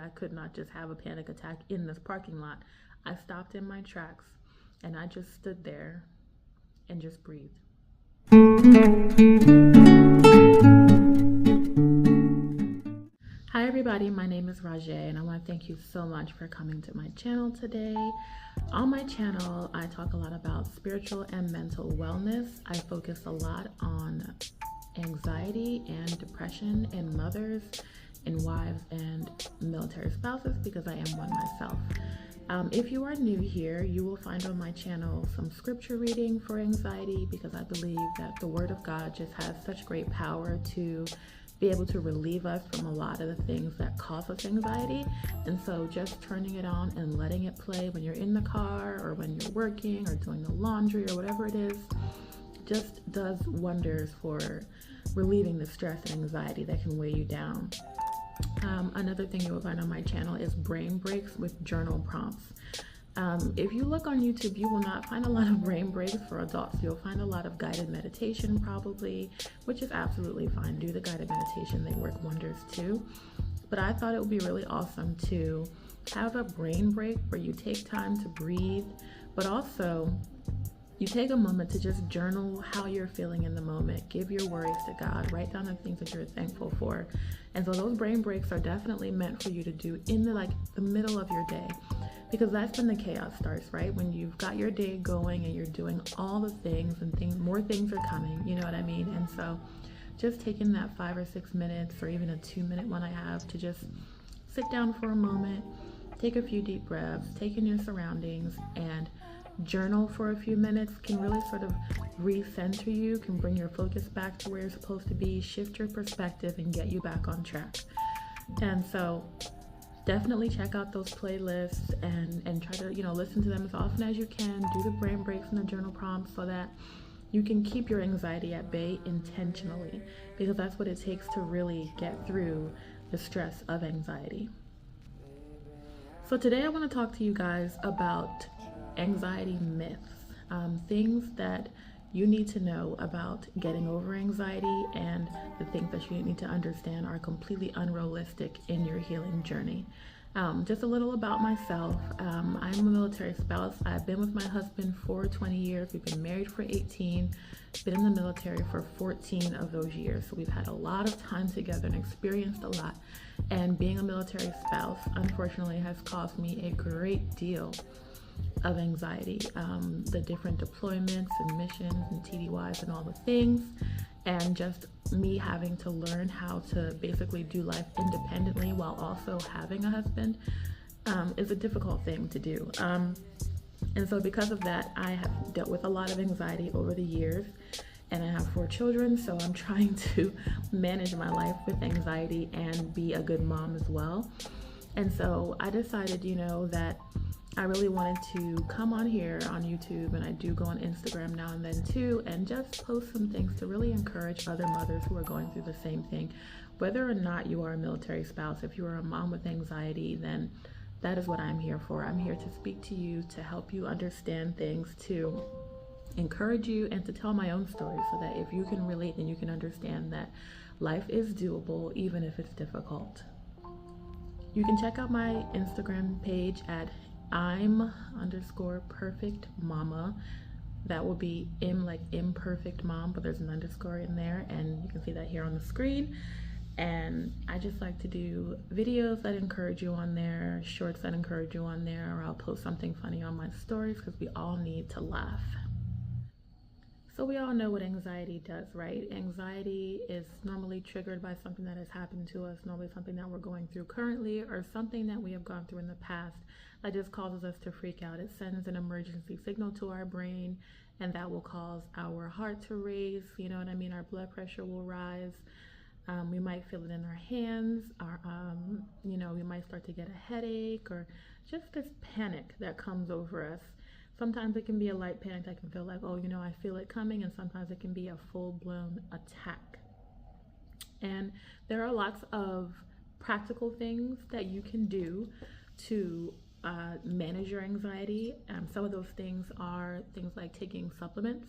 I could not just have a panic attack in this parking lot. I stopped in my tracks and I just stood there and just breathed. Hi everybody, my name is Rajay and I want to thank you so much for coming to my channel today. On my channel, I talk a lot about spiritual and mental wellness. I focus a lot on anxiety and depression in mothers, in wives, and military spouses because I am one myself. If you are new here, you will find on my channel some scripture reading for anxiety because I believe that the Word of God just has such great power to be able to relieve us from a lot of the things that cause us anxiety. And so just turning it on and letting it play when you're in the car or when you're working or doing the laundry or whatever it is just does wonders for relieving the stress and anxiety that can weigh you down. Another thing you will find on my channel is brain breaks with journal prompts. If you look on YouTube, you will not find a lot of brain breaks for adults. You'll find a lot of guided meditation probably, which is absolutely fine. Do the guided meditation, they work wonders too. But I thought it would be really awesome to have a brain break where you take time to breathe, but also you take a moment to just journal how you're feeling in the moment. Give your worries to God. Write down the things that you're thankful for. And so those brain breaks are definitely meant for you to do in the middle of your day, because that's when the chaos starts, right? When you've got your day going and you're doing all the things and more things are coming, you know what I mean? And so just taking that 5 or 6 minutes or even a 2-minute one I have to just sit down for a moment, take a few deep breaths, take in your surroundings, and journal for a few minutes can really sort of recenter you, can bring your focus back to where you're supposed to be, shift your perspective, and get you back on track. And so definitely check out those playlists and try to, listen to them as often as you can. Do the brain breaks and the journal prompts so that you can keep your anxiety at bay intentionally, because that's what it takes to really get through the stress of anxiety. So today I want to talk to you guys about anxiety myths, things that you need to know about getting over anxiety, and the things that you need to understand are completely unrealistic in your healing journey. Just a little about myself. I'm a military spouse. I've been with my husband for 20 years. We've been married for 18, been in the military for 14 of those years. So we've had a lot of time together and experienced a lot. And being a military spouse, unfortunately, has caused me a great deal of anxiety, the different deployments and missions and TDYs and all the things, and just me having to learn how to basically do life independently while also having a husband is a difficult thing to do. And so because of that, I have dealt with a lot of anxiety over the years, and I have 4 children, so I'm trying to manage my life with anxiety and be a good mom as well. And so I decided, that I really wanted to come on here on YouTube, and I do go on Instagram now and then too, and just post some things to really encourage other mothers who are going through the same thing. Whether or not you are a military spouse, if you are a mom with anxiety, then that is what I'm here for. I'm here to speak to you, to help you understand things, to encourage you, and to tell my own story so that if you can relate, then you can understand that life is doable even if it's difficult. You can check out my Instagram page at I'm_perfect mama. That will be M like imperfect mom, but there's an underscore in there, and you can see that here on the screen. And I just like to do videos that encourage you on there, shorts that encourage you on there, or I'll post something funny on my stories because we all need to laugh. So we all know what anxiety does, right? Anxiety is normally triggered by something that has happened to us, normally something that we're going through currently, or something that we have gone through in the past that just causes us to freak out. It sends an emergency signal to our brain, and that will cause our heart to race, you know what I mean? Our blood pressure will rise. We might feel it in our hands, we might start to get a headache, or just this panic that comes over us. Sometimes it can be a light panic that can feel like, I feel it coming, and sometimes it can be a full-blown attack. And there are lots of practical things that you can do to manage your anxiety. Some of those things are things like taking supplements.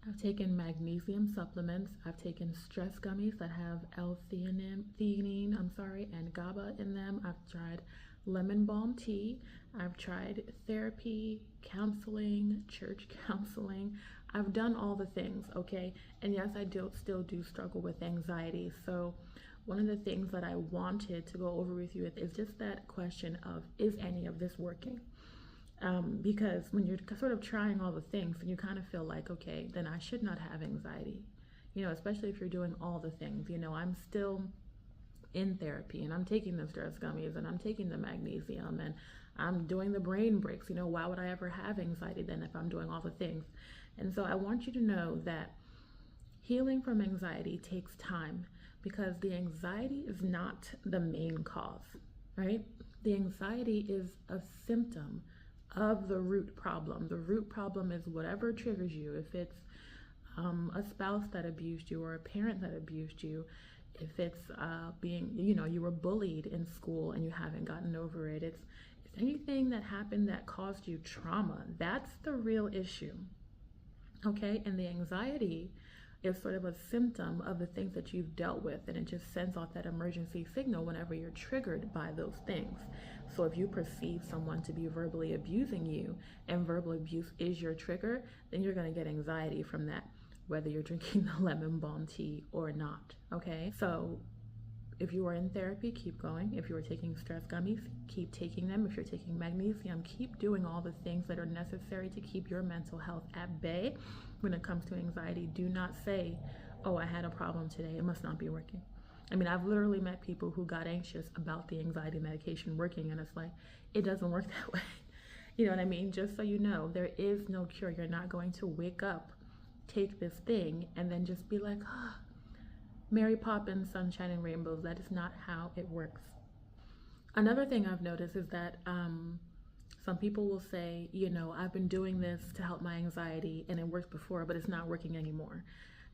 I've taken magnesium supplements. I've taken stress gummies that have L-theanine, and GABA in them. I've tried lemon balm tea. I've tried therapy, counseling, church counseling. I've done all the things, okay? And yes, I still do struggle with anxiety. So one of the things that I wanted to go over with you is just that question of, is any of this working? Because when you're sort of trying all the things, and you kind of feel like, okay, then I should not have anxiety, especially if you're doing all the things. I'm still in therapy, and I'm taking the stress gummies, and I'm taking the magnesium, and I'm doing the brain breaks. Why would I ever have anxiety then if I'm doing all the things? And so I want you to know that healing from anxiety takes time, because the anxiety is not the main cause, right? The anxiety is a symptom of the root problem. The root problem is whatever triggers you. If it's a spouse that abused you, or a parent that abused you, if it's you were bullied in school and you haven't gotten over it, it's anything that happened that caused you trauma. That's the real issue, okay? And the anxiety is sort of a symptom of the things that you've dealt with, and it just sends off that emergency signal whenever you're triggered by those things. So if you perceive someone to be verbally abusing you, and verbal abuse is your trigger, then you're going to get anxiety from that, whether you're drinking the lemon balm tea or not, okay? So if you are in therapy, keep going. If you are taking stress gummies, keep taking them. If you're taking magnesium, keep doing all the things that are necessary to keep your mental health at bay. When it comes to anxiety, do not say, oh, I had a problem today, it must not be working. I've literally met people who got anxious about the anxiety medication working, and it's like, it doesn't work that way. You know what I mean? Just so you know, there is no cure. You're not going to wake up, take this thing, and then just be like, oh, Mary Poppins, sunshine and rainbows. That is not how it works. Another thing I've noticed is that some people will say, I've been doing this to help my anxiety and it worked before, but it's not working anymore.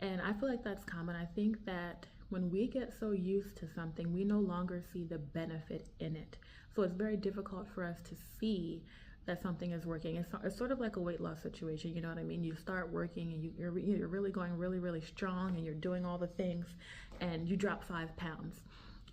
And I feel like that's common. I think that when we get so used to something, we no longer see the benefit in it. So it's very difficult for us to see that something is working. It's sort of like a weight loss situation, you know what I mean? You start working and you're really going really, really strong, and you're doing all the things, and you drop 5 pounds.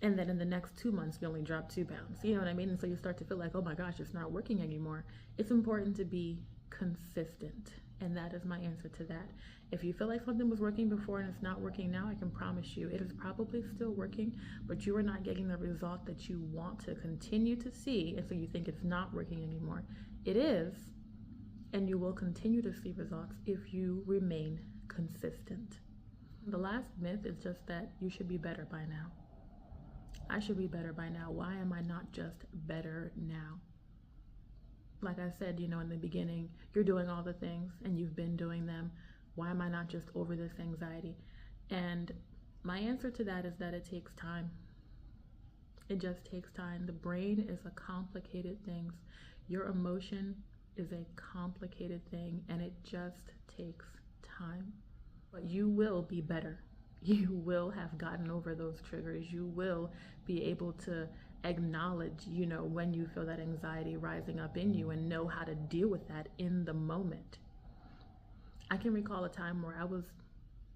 And then in the next 2 months, you only drop 2 pounds. You know what I mean? And so you start to feel like, oh my gosh, it's not working anymore. It's important to be consistent. And that is my answer to that. If you feel like something was working before and it's not working now, I can promise you it is probably still working, but you are not getting the result that you want to continue to see. And so you think it's not working anymore. It is, and you will continue to see results if you remain consistent. The last myth is just that you should be better by now. I should be better by now. Why am I not just better now? Like I said, in the beginning, you're doing all the things and you've been doing them. Why am I not just over this anxiety? And my answer to that is that it takes time. It just takes time. The brain is a complicated thing. Your emotion is a complicated thing, and it just takes time. But you will be better. You will have gotten over those triggers. You will be able to acknowledge, when you feel that anxiety rising up in you, and know how to deal with that in the moment. I can recall a time where I was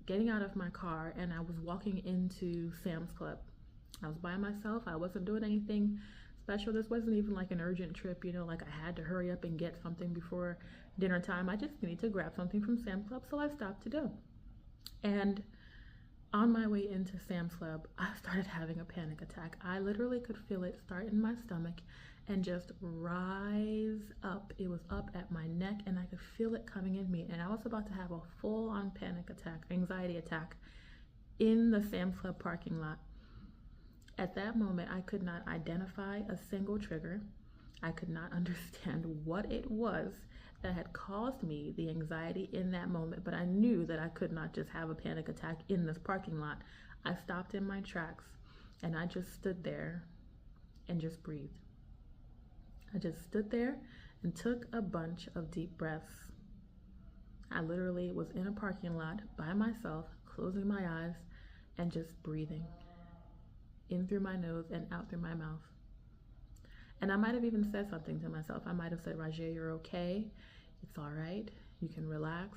getting out of my car and I was walking into Sam's Club. I was by myself. I wasn't doing anything special. This wasn't even like an urgent trip, like I had to hurry up and get something before dinner time. I just needed to grab something from Sam's Club, so I stopped to do. And on my way into Sam's Club, I started having a panic attack. I literally could feel it start in my stomach and just rise up. It was up at my neck, and I could feel it coming in me. And I was about to have a full-on panic attack, anxiety attack, in the Sam's Club parking lot. At that moment, I could not identify a single trigger. I could not understand what it was that had caused me the anxiety in that moment, but I knew that I could not just have a panic attack in this parking lot. I stopped in my tracks, and I just stood there and just breathed. I just stood there and took a bunch of deep breaths. I literally was in a parking lot by myself, closing my eyes and just breathing in through my nose and out through my mouth. And I might have even said something to myself. I might have said, Rajay, you're okay. It's all right. You can relax.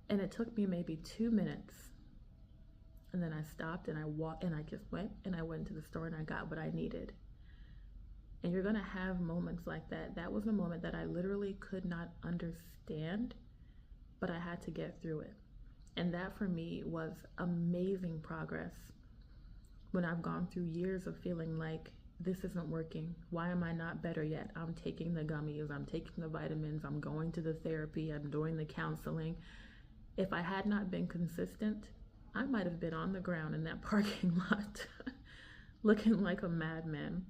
And it took me maybe 2 minutes. And then I stopped and I walked and I just went and I went to the store and I got what I needed. And you're going to have moments like that. That was a moment that I literally could not understand, but I had to get through it. And that for me was amazing progress. When I've gone through years of feeling like this isn't working, why am I not better yet? I'm taking the gummies, I'm taking the vitamins, I'm going to the therapy, I'm doing the counseling. If I had not been consistent, I might have been on the ground in that parking lot looking like a madman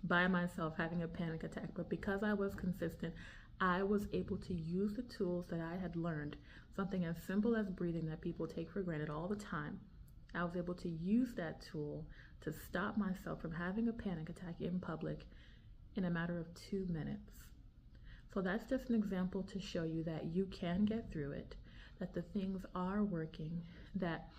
by myself, having a panic attack. But because I was consistent, I was able to use the tools that I had learned, something as simple as breathing that people take for granted all the time. I was able to use that tool to stop myself from having a panic attack in public in a matter of 2 minutes. So that's just an example to show you that you can get through it, that the things are working, that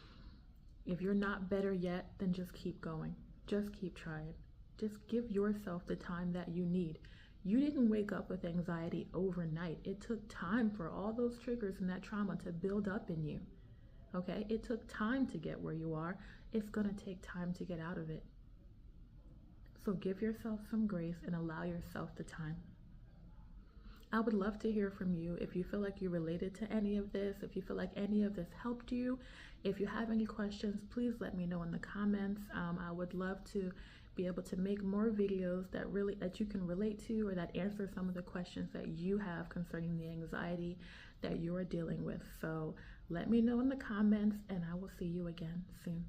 if you're not better yet, then just keep going. Just keep trying. Just give yourself the time that you need. You didn't wake up with anxiety overnight. It took time for all those triggers and that trauma to build up in you. Okay? It took time to get where you are. It's going to take time to get out of it. So give yourself some grace and allow yourself the time. I would love to hear from you if you feel like you related to any of this, if you feel like any of this helped you. If you have any questions, please let me know in the comments. I would love to be able to make more videos that you can relate to, or that answer some of the questions that you have concerning the anxiety that you're dealing with. So let me know in the comments, and I will see you again soon.